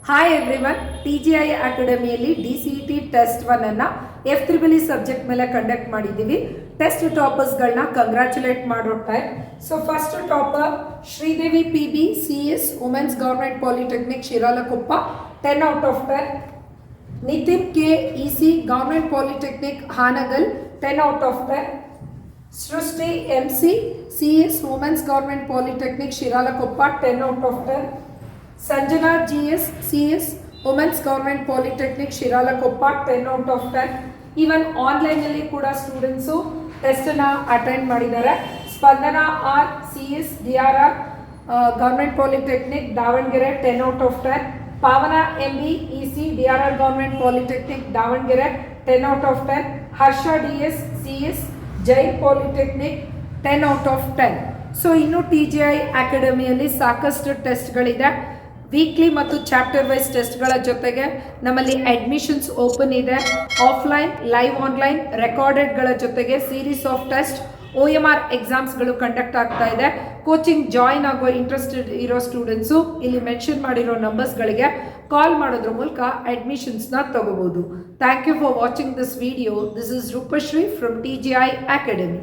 Hi everyone, TGI ಅಕಾಡೆಮಿಯಲ್ಲಿ DCET test 1 ಅನ್ನು F3 subject ಮೇಲೆ ಕಂಡಕ್ಟ್ ಮಾಡಿದ್ದೀವಿ. ಟೆಸ್ಟ್ ಟಾಪರ್ಸ್ಗಳನ್ನ ಕಂಗ್ರ್ಯಾಚುಲೇಟ್ ಮಾಡೋ time. So first topper Sridevi PB CS women's government polytechnic Shiralakoppa 10 out of 10. Nitin K EC government polytechnic Hangal 10 out of 10. Srishti MC CS women's government polytechnic Shiralakoppa 10 out of 10. Sanjana GS CS women's government polytechnic Shiralakoppa 10 out of 10. Even ಆನ್ಲೈನಲ್ಲಿ ಕೂಡ students ಟೆಸ್ಟನ್ನು attend ಮಾಡಿದ್ದಾರೆ. Spandana R CS DRR government polytechnic Davanagere 10 out of 10. Pavana MB EC DRR government polytechnic Davanagere 10 out of 10. Harsha DS CS Jain polytechnic 10 out of 10. So ಇನ್ನು TGI ಅಕಾಡೆಮಿಯಲ್ಲಿ ಸಾಕಷ್ಟು ಟೆಸ್ಟ್ಗಳಿದೆ. Weekly ಮತ್ತು chapter wise ಟೆಸ್ಟ್ಗಳ ಜೊತೆಗೆ ನಮ್ಮಲ್ಲಿ ಅಡ್ಮಿಷನ್ಸ್ ಓಪನ್ ಇದೆ. ಆಫ್ಲೈನ್, ಲೈವ್ ಆನ್ಲೈನ್, ರೆಕಾರ್ಡೆಡ್ಗಳ ಜೊತೆಗೆ ಸೀರೀಸ್ ಆಫ್ ಟೆಸ್ಟ್ OMR ಎಕ್ಸಾಮ್ಸ್ಗಳು ಕಂಡಕ್ಟ್ ಆಗ್ತಾ ಇದೆ. ಕೋಚಿಂಗ್ ಜಾಯಿನ್ ಆಗೋ ಇಂಟ್ರೆಸ್ಟೆಡ್ ಇರೋ ಸ್ಟೂಡೆಂಟ್ಸು ಇಲ್ಲಿ ಮೆನ್ಷನ್ ಮಾಡಿರೋ ನಂಬರ್ಸ್ಗಳಿಗೆ ಕಾಲ್ ಮಾಡೋದ್ರ ಮೂಲಕ ಅಡ್ಮಿಷನ್ಸ್ನ ತಗೋಬೋದು. Thank you for watching this video. This is Roopashree from TGI academy.